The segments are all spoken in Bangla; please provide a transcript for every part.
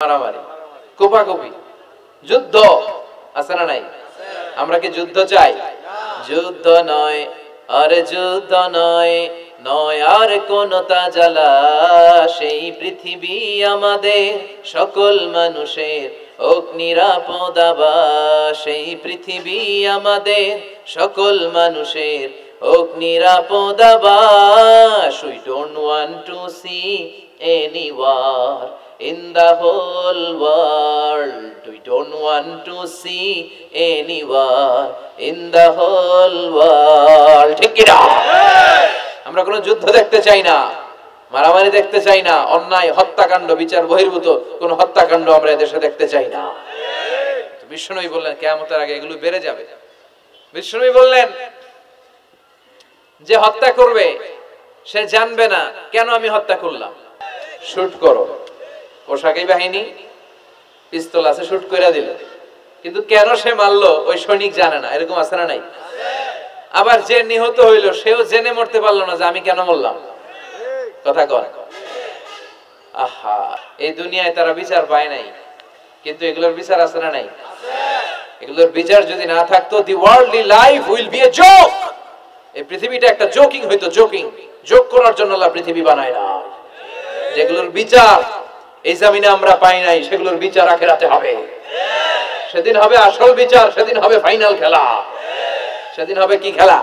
মারামারি, কোপাকুপি, যুদ্ধ আছে না নাই? আমরা কি যুদ্ধ চাই? যুদ্ধ নয়, আরে যুদ্ধ নয়, নয় আর কোন তাজালা, সেই পৃথিবী আমাদের সকল মানুষের হোক নিরাপদ আবাস, সেই পৃথিবী আমাদের সকল মানুষের হোক নিরাপদ আবাস। We don't want to see any war in the whole world. We don't want to see any war in the whole world. ঠিক কি না? আমরা কোনো যুদ্ধ দেখতে চাই না, মারামারি দেখতে চাই না, অন্যায় হত্যাকাণ্ড বিচার বহির্ভূত কোন হত্যাকাণ্ড আমরা এদেশে দেখতে চাই না। বিশ্বনবী বললেন কিয়ামতের আগে এগুলো বেড়ে যাবে। বিশ্বনবী বললেন যে হত্যা করবে সে জানবে না কেন আমি হত্যা করলাম। শুট করো, পোশাকি বাহিনী পিস্তল আছে, শুট করে দিল, কিন্তু কেন সে মারলো ওই সৈনিক জানে না। এরকম আছে না নাই? আবার যে নিহত হইল সেও জেনে মরতে পারলো না যে আমি কেন মরলাম। কথা কন। আহা, এই দুনিয়ায় তারা বিচার পায় নাই, কিন্তু এগুলোর বিচার আছে না নাই? এগুলোর বিচার যদি না থাকতো, the worldly life will be a joke. এই পৃথিবীটা একটা জোকিং হইতো, জোকিং। জোক করার জন্য আল্লাহ পৃথিবী বানায় না। যেগুলোর বিচার এই জমিনে আমরা পাই নাই, সেগুলোর বিচার আখিরাতে হবে। সেদিন হবে আসল বিচার, সেদিন হবে ফাইনাল খেলা। সেদিন হবে কি খেলা?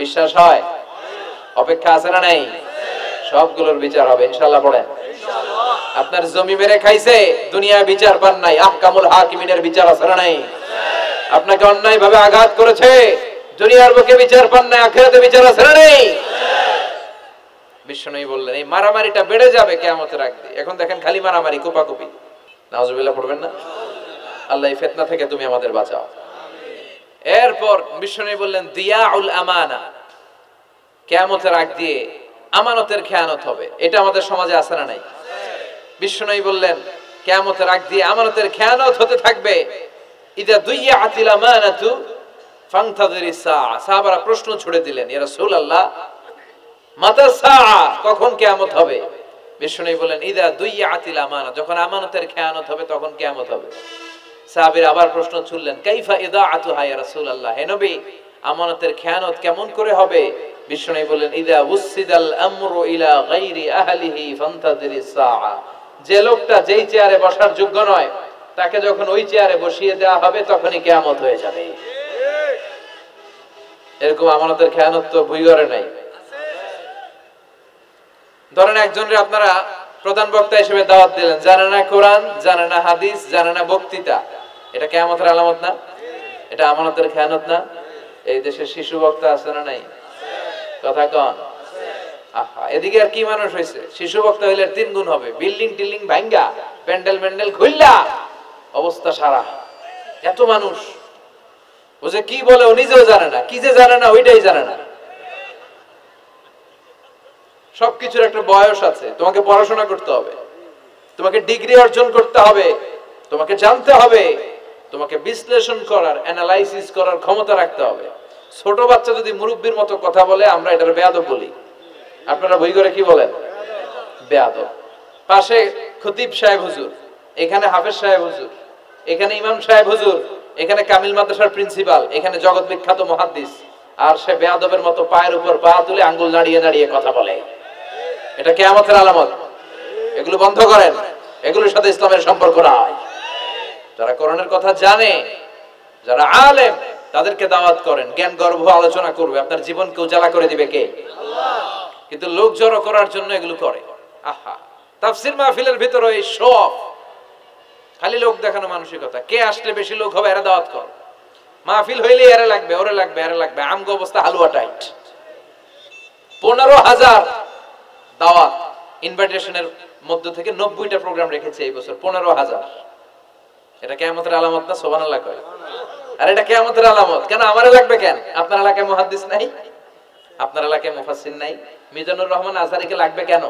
বিশ্বাস হয়? অপেক্ষা আছে না নাই? সবগুলোর বিচার হবে ইনশাআল্লাহ। পড়েন, আপনার জমি মেরে খাইছে, দুনিয়ায় বিচার পান নাই, আহকামুল হাকিমিনের বিচার আছে না নাই? আপনাকে অন্যায় ভাবে আঘাত করেছে, দুনিয়ার বুকে বিচার পান নাই, আখিরাতে বিচার আছে না নাই? বিশ্বনবী বললেন এই মারামারিটা বেড়ে যাবে কিয়ামতের আগে। এখন দেখেন খালি মারামারি, কোপাকুপি। নাউজুবিল্লাহ পড়বেন না? আল্লাহ এই ফিতনা থেকে তুমি আমাদের বাঁচাও। এরপর বিশ্বনবী বললেন দিয়াউল আমানা, কিয়ামতের আগ দিয়ে আমানতের খেয়ানত হবে। এটা আমাদের সমাজে আছে না নাই? বিশ্বনবী বললেন কিয়ামতের আগ দিয়ে আমানতের খেয়ানত হতে থাকবে। ইদা দুইয়াতিল আমানাতু ফান্তাযিরিস সাআ। সাহাবারা প্রশ্ন ছুড়ে দিলেন, ইয়া রাসূলুল্লাহ মাতা সাআ, কখন কিয়ামত হবে? বিশ্বনবী বললেন ইদা দুইয়াতিল আমানা, যখন আমানতের খেয়ানত হবে তখন কিয়ামত হবে। সাহাবীরা আবার প্রশ্ন ছুড়লেন, কাইফা ইদাআতুহা ইয়া রাসূলুল্লাহ, হে নবী আমানতের খেয়ানত কেমন করে হবে? বিশ্বনবী বললেন ইদা উসিদাল আমরু ইলা গায়রি আহলিহি ফান্তাযিরিস সাআ, যে লোকটা যেই চেয়ারে বসার যোগ্য নয় তাকে যখন ওই চেয়ারে বসিয়ে দেওয়া হবে তখনই কিয়ামত হয়ে যাবে। এরকম আমানতের খেয়ানত তো ভুইগরে নাই। ধরেন একজনের আপনারা প্রধান বক্তা হিসেবে দাওয়াত দিলেন, জানে না কোরআন, জানে না হাদিস, জানে না বক্তৃতা। এটা কিয়ামতের আলামত না? এটা আমানতের খেয়ানত না? এই দেশে শিশু বক্তা আছে না নাই? কথা কন। আহা, এদিকে আর কি মানুষ হয়েছে? শিশু বক্তা হইলে 3 গুণ হবে। বিল্ডিং টিল্ডিং ভাঙ্গা, প্যান্ডেল ম্যান্ডেল খুললা, অবস্থা সারা। এত মানুষ, ও যে কি বলে ও নিজেও জানে না, কি যে জানে না ওইটাই জানে না। সবকিছুর একটা বয়স আছে। তোমাকে পড়াশোনা করতে হবে, তোমাকে ডিগ্রি অর্জন করতে হবে, তোমাকে জানতে হবে, তোমাকে বিশ্লেষণ করার, অ্যানালাইসিস করার ক্ষমতা রাখতে হবে। ছোট বাচ্চা যদি মুরব্বির মতো কথা বলে আমরা এটার বেয়াদব বলি। আপনারা বই করে কি বলেন? বেয়াদব। পাশে খতিব সাহেব হুজুর, এখানে হাফেজ সাহেব হুজুর, এখানে ইমাম সাহেব হুজুর, এখানে কামিল মাদ্রাসার প্রিন্সিপাল, এখানে জগৎ বিখ্যাত মুহাদ্দিস, আর সে বেয়াদবের মতো পায়ের উপর পা তুলে আঙ্গুল নাড়িয়ে নাড়িয়ে কথা বলে। এটা কিয়ামতের আলামত। এগুলো বন্ধ করেন, এগুলোর সাথে ইসলামের সম্পর্ক নাই। যারা কোরআনের কথা জানে, যারা আলেম, তাদেরকে দাওয়াত করেন, জ্ঞান গর্ভ আলোচনা করবে। আপনার জীবনকে উজালা করে দিবে কে? আল্লাহ। কিন্তু লোক জড়ো করার জন্য এগুলো করে। আহা, তাফসীর মাহফিলের ভিতরে এই শো অফ, খালি লোক দেখানো মানসিকতা। কে আসলে বেশি লোক হবে এরা দাওয়াত কর। মাহফিল হইলে এরা লাগবে, ওরে লাগবে, এরা লাগবে। আমগো অবস্থা হালুয়া টাইট। 15,000 দাওয়াত ইনভাইটেশনের মধ্য থেকে 90টা প্রোগ্রাম রেখেছে এই বছর। 15,000। এটা কিয়ামতের আলামত না? সুবহানাল্লাহ কয়। আর এটা কিয়ামতের আলামত কেন? আমারে লাগবে কেন? আপনার এলাকায় মুহাদ্দিস নাই? আপনার এলাকায় মুফাসসির নাই? মিজানুর রহমান আজহারীকে লাগবে কেন?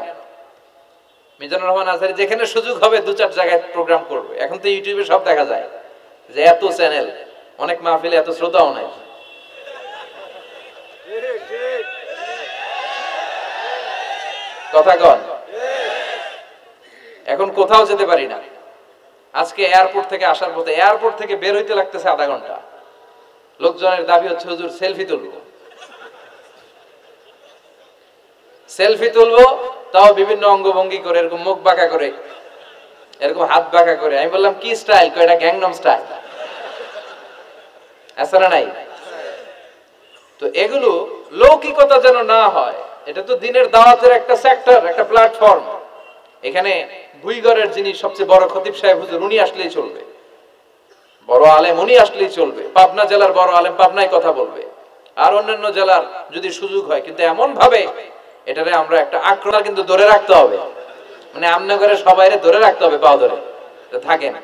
মিজানুর রহমান আজহারী যেখানে সুযোগ হবে 2-4 জায়গায় প্রোগ্রাম করবে। এখন তো ইউটিউবে সব দেখা যায় যে এত চ্যানেল, অনেক মাহফিলে এত শ্রোতাও নাই। কথা কন। এখন কোথাও যেতে পারি না। আজকে এয়ারপোর্ট থেকে আসার পথে এয়ারপোর্ট থেকে বের হইতে লাগতেছে আধা ঘন্টা। লোকজনের দাবি হচ্ছে হুজুর সেলফি তুলবো, সেলফি তুলবো, তাও বিভিন্ন অঙ্গভঙ্গি করে, এরকম মুখ বাঁকা করে, এরকম হাত বাঁকা করে। আমি বললাম কি স্টাইল? এটা গ্যাংনম স্টাইল। আছে না নাই? তো এগুলো লৌকিকতা যেন না হয়। এটা তো দিনের দাওয়াতের একটা সেক্টর, একটা প্ল্যাটফর্ম। এখানে ভুইগড়ের যিনি সবচেয়ে বড় খতিব সাহেব হুজুর, উনি আসলেই চলবে, বড় আলেম উনি আসলেই চলবে, পাবনা জেলার বড় আলেম পাবনায় কথা বলবে, আর অন্যান্য জেলার যদি সুযোগ হয়। কিন্তু এমন ভাবে এটারে আমরা একটা আক্রমণ কিন্তু ধরে রাখতে হবে, মানে আমনা করে সবাইরে ধরে রাখতে হবে, পাও ধরে থাকেন।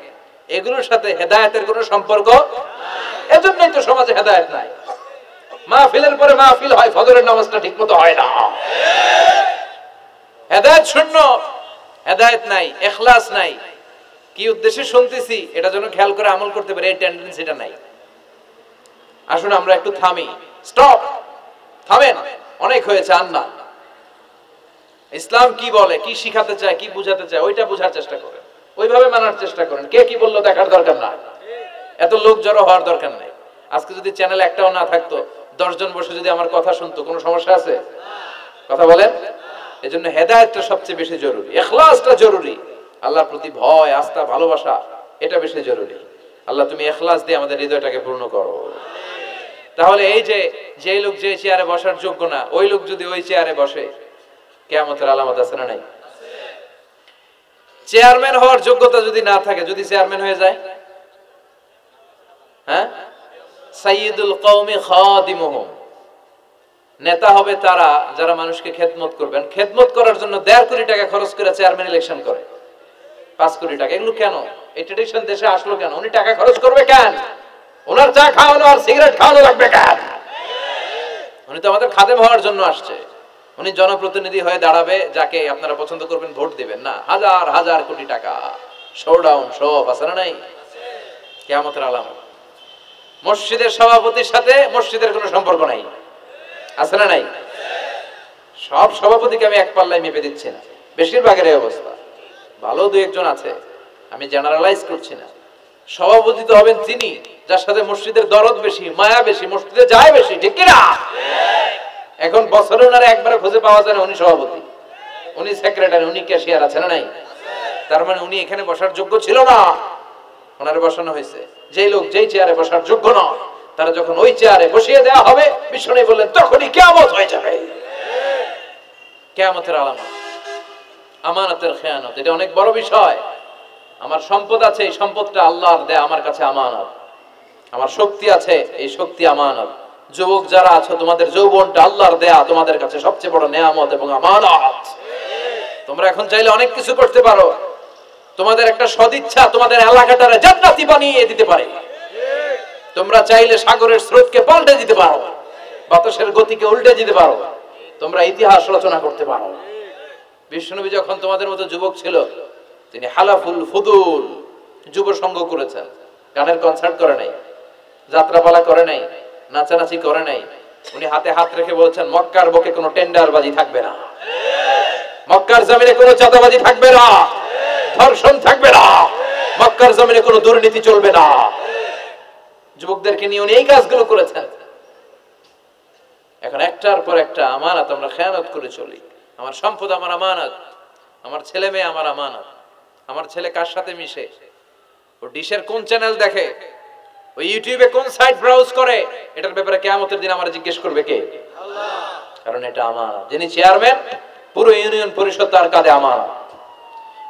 এগুলোর সাথে হেদায়েতের কোনো সম্পর্ক নাই। এজন্যই তো সমাজে হেদায়েত নাই। মাহফিলের পরে মাহফিল হয়, ফজরের নামাজটা ঠিকমতো হয় না। হেদায়েত শূন্য, হেদায়েত নাই, ইখলাস নাই। কি উদ্দেশ্যে শুনতেছি এটা যেন খেয়াল করে আমল করতে পারে, এই টেন্ডেন্সিটা নাই। আসুন আমরা একটু থামি, স্টপ, থামেন, অনেক হয়েছে। আন্না ইসলাম কি বলে, কি শিখাতে চায়, কি বুঝাতে চায়, ওইটা বোঝার চেষ্টা করেন, ওইভাবে মানার চেষ্টা করেন। কে কি বললো দেখার দরকার না, এত লোক জড়ো হওয়ার দরকার নেই। আজকে যদি চ্যানেল একটাও না থাকতো, 10 জন বসে যদি আমার কথা শুনতো, কোনো সমস্যা আছে? কথা বলেন। এজন্য হেদায়েতটা সবচেয়ে বেশি জরুরি, ইখলাসটা জরুরি, আল্লাহর প্রতি ভয়, আস্থা, ভালোবাসা, এটা বেশি জরুরি। আল্লাহ তুমি ইখলাস দিয়ে আমাদের হৃদয়টাকে পূর্ণ করো। তাহলে এই যে লোক যে চেয়ারে বসার যোগ্য না, ওই লোক যদি ওই চেয়ারে বসে, কিয়ামতের আলামত আছে না নাই? চেয়ারম্যান হওয়ার যোগ্যতা যদি না থাকে, যদি চেয়ারম্যান হয়ে যায়, হ্যাঁ, সাইয়্যিদুল কওমি খাদিমুহুম, নেতা হবে তারা যারা মানুষকে খেদমত করবেন। খেদমত করার জন্য 1.5 কোটি টাকা খরচ করে চেয়ারম্যান ইলেকশন করে, 5 কোটি টাকা। এগুলো কেন? এই ট্রেডিশন দেশে আসলো কেন? উনি টাকা খরচ করবে কেন? ওনার চা খাওয়ানো আর সিগারেট খাওয়ানো লাগবে কেন? উনি তো আমাদের খাদেম হওয়ার জন্য আসছে। উনি জনপ্রতিনিধি হয়ে দাঁড়াবে, যাকে আপনারা পছন্দ করবেন ভোট দিবেন না। হাজার হাজার কোটি টাকা, শোডাউন, শো অফ, আছে না নাই? কিয়ামতের আলামত। মসজিদের সভাপতির সাথে মসজিদের কোনো সম্পর্ক নাই, আছে না নাই? সব সভাপতিকে আমি এক পাল্লায় মেপে দিচ্ছি না, বেশিরভাগের এই অবস্থা। ভালো 2-1 জন আছে, আমি জেনারেলাইজ করছি না। সভাপতি তো হবেন তিনি যার সাথে মসজিদের দরদ বেশি, মায়া বেশি, মসজিদে যায় বেশি, ঠিক কি না? এখন বছরে ওনারে একবারে খুঁজে পাওয়া যায় না, উনি সভাপতি, উনি সেক্রেটারি, উনি ক্যাশিয়ার, আছে না নাই? তার মানে উনি এখানে বসার যোগ্য ছিল না, ওনারে বসানো হয়েছে। যেই লোক যেই চেয়ারে বসার যোগ্য না, তারা যখন ওই চেয়ারে বসিয়ে দেওয়া হবে, বিষ্ণু বললেন তখনই কিয়ামত হয়ে যাবে। কিয়ামতের আলামত আমানতের খেয়ানত, এটা অনেক বড় বিষয়। আমার সম্পদ আছে, এই সম্পদটা আল্লাহর দেয়া, আমার কাছে আমানত। আমার শক্তি আছে, এই শক্তি আমানত। যুবক যারা আছো, তোমাদের যৌবনটা আল্লাহর দেয়া, তোমাদের কাছে সবচেয়ে বড় নেয়ামত এবং আমানত। তোমরা এখন চাইলে অনেক কিছু করতে পারো। তোমাদের একটা সদিচ্ছা তোমাদের এলাকাটারে জান্নাতি বানিয়ে দিতে পারে। তোমরা চাইলে সাগরের স্রোতকে পাল্টে দিতে পারো, বাতাসের গতিকে উল্টে দিতে পারো, তোমরা ইতিহাস রচনা করতে পারো। বিশ্বনবী যখন তোমাদের মতো যুবক ছিল, তিনি হালাফুল ফুদুল যুব সংঘ করেছেন। গানের কনসার্ট করে নাই, যাত্রাপালা করে নাই, নাচানাচি করে নাই। উনি হাতে হাত রেখে বলছেন, মক্কার বুকে কোনো টেন্ডারবাজি থাকবে না, মক্কার জমিনে কোনো চাঁদাবাজি থাকবে না, ধর্ষণ থাকবে না, মক্কার জমিনে কোনো দুর্নীতি চলবে না। যুবকদেরকে নিয়ে উনি এই কাজগুলো করেছেন। এখন একটার পর একটা আমানত আমরা খেয়ানত করে চলি। আমার সম্পদ আমার আমানত, আমার ছেলে মেয়ে আমার আমানত। আমার ছেলে কার সাথে মিশে, ও ডিশের কোন চ্যানেল দেখে, ও ইউটিউবে কোন সাইট ব্রাউজ করে, এটার ব্যাপারে কিয়ামতের দিন আমরা জিজ্ঞেস করবে কে? আল্লাহ। কারণ এটা আমানত। যিনি চেয়ারম্যান, পুরো ইউনিয়ন পরিষদ তার কাঁধে আমানত।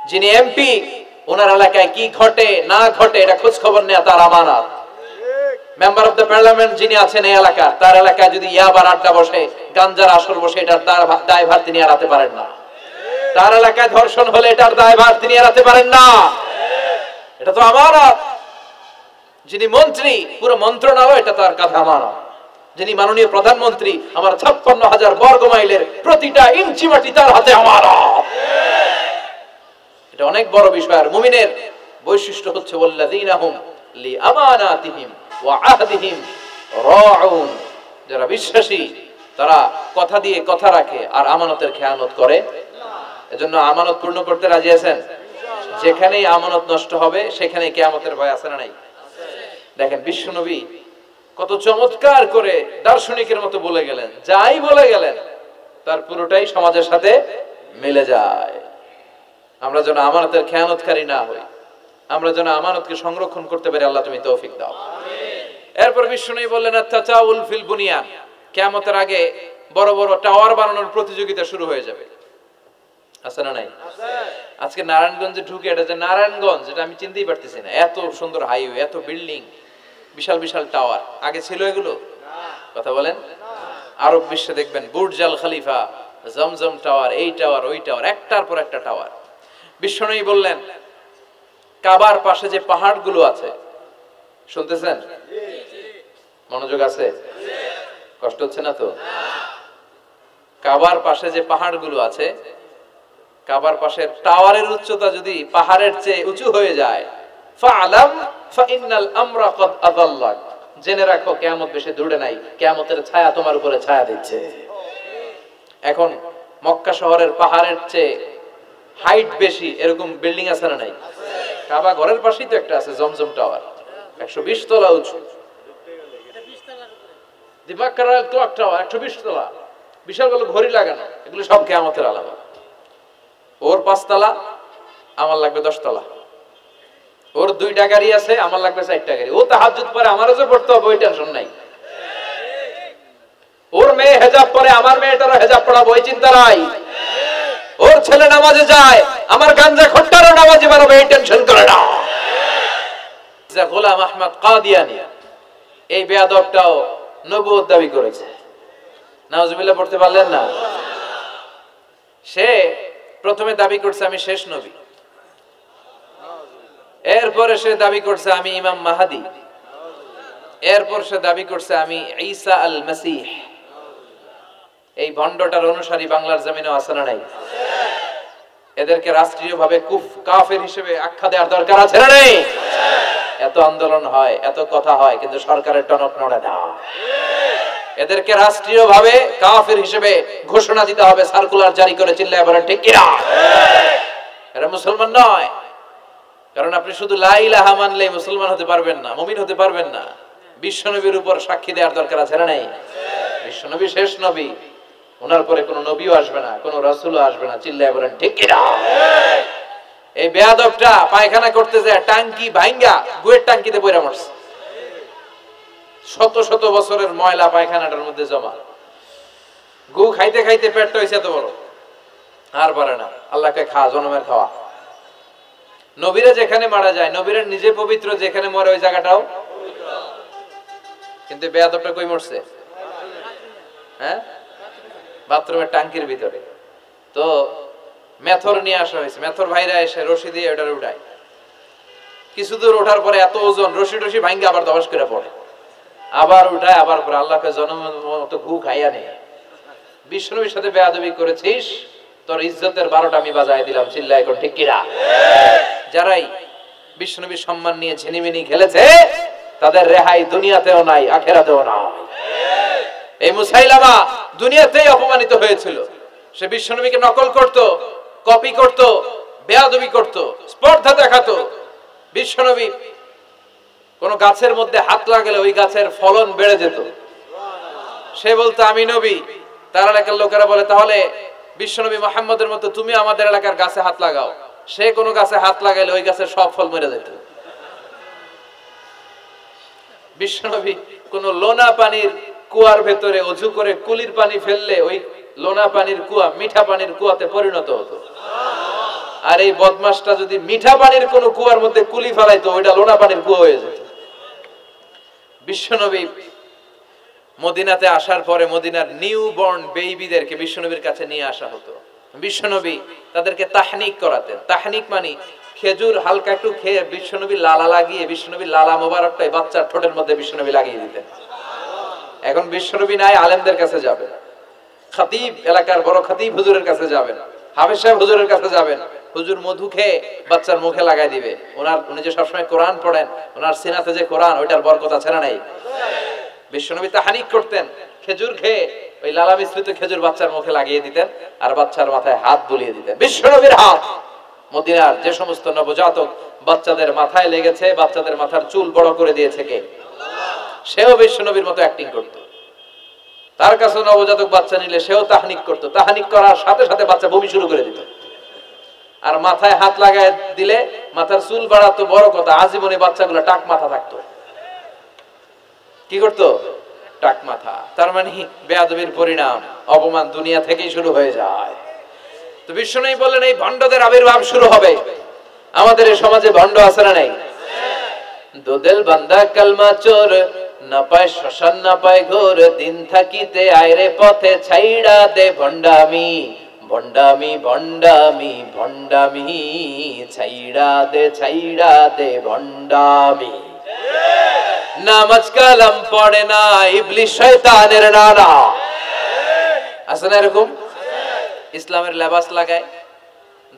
যিনি এমপি, ওনার এলাকায় কি ঘটে না ঘটে এটা খোঁজ খবর নেওয়া তার আমানত। মেম্বার অফ দ্য পার্লামেন্ট যিনি আছেন এই এলাকার, তার এলাকায় যদি ইয়াবার আড্ডা বসে, গাঞ্জার আসর বসে, এটার দায়ভার তিনি এড়াতে পারেন না। তার এলাকায় ধর্ষণ হলে এটার দায়ভার তিনি এড়াতে পারেন না। এটা তো আমানত। যিনি মন্ত্রী, পুরো মন্ত্রণালয় এটা তার কাঁধে আমানত। যিনি মাননীয় প্রধানমন্ত্রী, আমার 56,000 বর্গ মাইলের প্রতিটা ইঞ্চি মাটি তার হাতে আমানত। এটা অনেক বড় বিষয়। আর মুমিনের বৈশিষ্ট্য হচ্ছে ওয়াল্লাযীনা হুম লিআমানাতিহিম ওয়া আহদিহিম রাউন। যারা বিশ্বাসী তারা কথা দিয়ে কথা রাখে আর আমানতের খেয়ানত করে না। এজন্য আমানত পূর্ণ করতে রাজি আছেন? যেখানেই আমানত নষ্ট হবে সেখানে কিয়ামতের ভয় আছে না নাই? দেখেন বিশ্বনবী কত চমৎকার করে দার্শনিকের মতো বলে গেলেন, যাই বলে গেলেন তার পুরোটাই সমাজের সাথে মিলে যায়। আমরা যেন আমানতের খেয়ানতকারী না হই, আমরা যেন আমানতকে সংরক্ষণ করতে পারি, আল্লাহ তুমি তৌফিক দাও। এরপর বিশ্বনবী বললেন আত-তাতাউল ফিল বুনিয়ান, কিয়ামতের আগে বড় বড় টাওয়ার বানানোর প্রতিযোগিতা শুরু হয়ে যাবে। আছে না নাই? আজকে নারায়ণগঞ্জে ঢুকে, এটা যে নারায়ণগঞ্জ এটা আমি চিনতেই পারতেছি না, এত সুন্দর হাইওয়ে, এত বিল্ডিং, বিশাল বিশাল টাওয়ার, আগে ছিল এগুলো? কথা বলেন। আরব বিশ্বে দেখবেন বুর্জ আল খলিফা, জমজম টাওয়ার, এই টাওয়ার ওই টাওয়ার, একটার পর একটা টাওয়ার। বিশ্বনবী বললেন কাবার পাশে যে পাহাড়গুলো আছে, শুনতেছেন? মনোযোগ আছে? কষ্ট হচ্ছে না তো? কাবার পাশে যে পাহাড়গুলো আছে, কাবার পাশের টাওয়ারের উচ্চতা যদি পাহাড়ের চেয়ে উঁচু হয়ে যায়, ফাআলাম ফাইন্নাল আমরা ক্বাদ আযাল্লাক, জেনে রাখো কিয়ামত বেশি দূরে নাই, কিয়ামতের ছায়া তোমার উপরে ছায়া দিচ্ছে। এখন মক্কা শহরের পাহাড়ের চেয়ে হাইট বেশি এরকম বিল্ডিং আছে না নাই? কাবা ঘরের পাশেই তো একটা আছে, জমজম টাওয়ার, 120 তলা উঁচু। দিমাকরাল ক্লক টাওয়ার 120 তলা, বিশাল বড় ঘড়ি লাগানো, এগুলো সব কিয়ামতের আলামত। ওর 5 তলা, আমার লাগবে 10 তলা। ওর 2টা গাড়ি আছে, আমার লাগবে 4টা গাড়ি। ও তাহাজ্জুদ পরে আমারও যে পড়তে হবে, ওই টেনশন নাই। ওর মেয়ে হেজাব পরে, আমার মেয়েটারও হেজাব পড়াবো, ওই চিন্তা নাই। ওর ছেলে নামাজে যায়, আমার গাঞ্জা খট্টারও নামাজে বানাবো, এই টেনশন করে না। গোলাম আহমদ কাদিয়ানী এই বেয়াদবটাও নবুয়ত দাবি করেছে, নাউজুবিল্লাহ পড়তে পারলেন না? সে প্রথমে দাবি করছে আমি শেষ নবী, এরপরে সে দাবি করছে আমি ইমাম মাহাদি, এরপর সে দাবি করছে আমি ঈসা আল মাসীহ। এই ভণ্ডটার অনুসারী বাংলার জমিনে আছে না নাই? এদেরকে রাষ্ট্রীয়ভাবে কাফের হিসেবে আখ্যা দেওয়ার দরকার আছে না নাই? এত আন্দোলন হয়, এত কথা হয়, কিন্তু সরকারের টনক নড়ে না। এদেরকে রাষ্ট্রীয়ভাবে কাফের হিসেবে ঘোষণা দিতে হবে, সার্কুলার জারি করে, চিল্লায় বলেন ঠিক কিনা? এরা মুসলমান নয়। কারণ আপনি শুধু লা ইলাহা মানলেই মুসলমান হতে পারবেন না, মুমিন হতে পারবেন না। বিশ্বনবীর উপর সাক্ষী দেওয়ার দরকার আছে না নাই? বিশ্বনবী শেষ নবী, ওনার পরে কোনো নবীও আসবে না, কোনো রাসূলও আসবে না, চিল্লায় বলেন ঠিক কিনা? এই বেয়াদবটা পায়খানা করতে যায় টাঙ্কি ভাঙ্গা গুয়ের টাঙ্কিতে পড়ে মরছে। শত শত বছরের ময়লা পায়খানাটার মধ্যে জমা, গু খাইতে খাইতে পেটটা হইছে এত বড়, আর পারে না। আল্লাহকে খা, জনমের খাওয়া। নবীরা যেখানে মারা যায়, নবীরা নিজে পবিত্র, যেখানে মরে ওই জায়গাটাও পবিত্র। কিন্তু বেয়াদবটা কই মরছে? হ্যাঁ, বাথরুমের টাঙ্কির ভিতরে। তো মেথর নিয়ে আসা হয়েছে, মেথর ভাইরা এসে রশি দিয়ে ওটার উঠায়। কিছু দূর ওঠার পরে এত ওজন, রশি টশি ভাঙ্গে আবার দবাস করে পড়ে, আবার উঠায়, আবার পরে আল্লাহকে জনমের মতো ঘু খাইয়া নেয়। বিষ্ণুর সাথে বেয়াদবি করেছিস, তোর ইজ্জতের 12টা আমি বাজায় দিলাম, চিল্লায় এখন ঠিক কিনা? যারাই বিষ্ণুবীর সম্মান নিয়ে ঝিনিমিনি খেলেছে, তাদের রেহাই দুনিয়াতেও নাই, আখেরাতেও নাই। এই মুসাইলামা দুনিয়াতেই অপমানিত হয়েছিল। সে বিশ্বনবীকে নকল করত, কপি করত, বেয়াদবি করত, স্পর্ধা দেখাতো। বিশ্বনবী কোন গাছের মধ্যে হাত লাগালে ওই গাছের ফলন বেড়ে যেত। সে বলতো আমি নবী, তার এলাকার লোকেরা বলে তাহলে বিশ্বনবী মুহাম্মদের মতো তুমি আমাদের এলাকার গাছে হাত লাগাও। সে কোন গাছে হাত লাগাইলে ওই গাছের সব ফল মরে যেত। বিশ্বনবী কোন লোনা পানির কুয়ার ভেতরে অজু করে কুলির পানি ফেললে ওই লোনা পানির কুয়া মিঠা পানির কুয়াতে পরিণত হতো। আর এই বদমাশটা যদি মিঠা পানির কোন কুয়ার মধ্যে কুলি ফেলাইতো, ওইটা লোনা পানির কুয়া হয়ে যেত। বিশ্বনবী মদিনাতে আসার পরে মদিনার নিউ বর্ন বেবিদেরকে বিশ্বনবীর কাছে নিয়ে আসা হতো। বিশ্বনবী তাদেরকে তাহনিক করাতেন। তাহনিক মানে খেজুর হালকা একটু খেয়ে বিশ্বনবী লালা লাগিয়ে, বিশ্বনবী লালা মোবারকটাই বাচ্চার ঠোঁটের মধ্যে বিশ্বনবী লাগিয়ে দিতেন। এখন বিশ্বনবী নাই, আলেমদের কাছে যাবেন, খতিব এলাকার বড় খতিব হুজুরের কাছে যাবেন, হাফেজ সাহেব হুজুরের কাছে যাবেন, হুজুর মধু খেয়ে বাচ্চার মুখে লাগাই দিবে। উনি যে সবসময় কোরআন পড়েন, ওনার সিনাতে যে কোরআন, ওইটার বরকত আছে না নাই? বিশ্বনবী তাহনিক করতেন, খেজুর খেয়ে ওই লালা মিশ্রিত খেজুর বাচ্চার মুখে লাগিয়ে দিতেন, আর বাচ্চার মাথায় হাত বুলিয়ে দিতেন। বিশ্বনবীর হাত মদিনার যে সমস্ত নবজাতক বাচ্চাদের মাথায় লেগেছে, বাচ্চাদের মাথার চুল বড় করে দিয়েছে কে? সেও বিশ্বনবীর মতো অ্যাক্টিং করত। তার কাছে নবজাতক বাচ্চা নিলে সেও তাহনিক করত। তাহনিক করার সাথে সাথে বাচ্চা বমি শুরু করে দিত। আর মাথায় হাত লাগায় দিলে মাথার চুল বাড়াতো, বড় কথা, আজীবনে বাচ্চাগুলো টাক মাথা থাকতো। কি করতো? টাক মাথা। তার মানে বেয়াদবির পরিণাম, অপমান দুনিয়া থেকেই শুরু হয়ে যায়। তো বিশ্বনবী বললেন এই ভণ্ডদের আবির্ভাব শুরু হবে। আমাদের এই সমাজে ভণ্ড আছে না নাই? দোদেল বান্দা কালমা চোর, না পায় শ্মশান না পায় ঘোর, দিন থাকিতে আয়রে পথে ছাইড়া দে ভণ্ডামি, ভণ্ডামি ভণ্ডামি ভণ্ডামি, ছাইড়া দে ভণ্ডামি। নামাজ কালাম পড়ে না, ইবলিস শয়তানের নানা। আছে না এরকম? ইসলামের লেবাস লাগায়,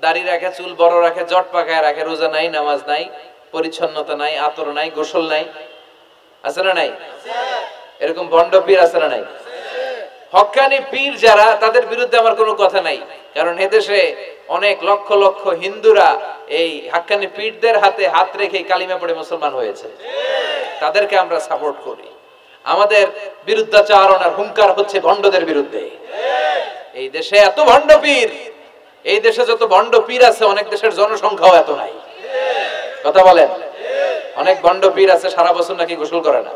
দাড়ি রাখে, চুল বড় রাখে, জট পাকায় রাখে, রোজা নাই, নামাজ নাই, পরিচ্ছন্নতা নাই, আতর নাই, গোসল নাই। আছে না নাই? এরকম ভণ্ড পীর আছে না নাই? হক্কানি পীর যারা, তাদের বিরুদ্ধে আমার কোনো কথা নাই, কারণ এদেশে অনেক লক্ষ লক্ষ হিন্দুরা এই হক্কানি পীরদের হাতে হাত রেখে কালিমা পড়ে মুসলমান হয়েছে। তাদেরকে আমরা সাপোর্ট করি। আমাদের বিরুদ্ধাচারণ আর হুঙ্কার হচ্ছে ভণ্ডদের বিরুদ্ধে। এই দেশে এত ভণ্ড পীর, এই দেশে যত ভণ্ড পীর আছে অনেক দেশের জনসংখ্যাও এত নাই। কথা বলেন? অনেক ভণ্ড পীর আছে সারা বছর নাকি গোসল করে না,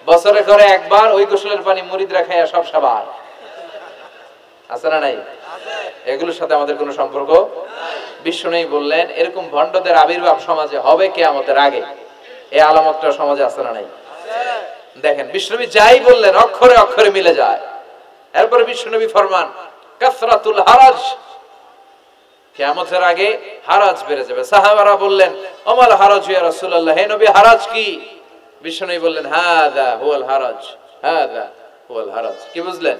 বছরে করে একবার, ওই গোসলের পানি মুরিদরা খায় সব সাবার। আছে না নাই? এগুলোর সাথে আমাদের কোনো সম্পর্ক। বিশ্বনবী বললেন এরকম ভণ্ডদের আবির্ভাব সমাজে হবে কিয়ামতের আগে। এই আলামতটা সমাজে আছে না নাই? দেখেন বিশ্বনবী যাই বললেন অক্ষরে অক্ষরে মিলে যায়। এরপরে বিশ্বনবী ফরমান কাসরাতুল হারাজ, কিয়ামতের আগে হারাজ বেড়ে যাবে। সাহাবারা বললেন ওমাল হারাজ ইয়া রাসূলুল্লাহ, হে নবী হারাজ কি? বিশ্বনবী বললেন হাযা হুয়াল হারাজ, হাযা হুয়াল হারাজ। কি বুঝলেন?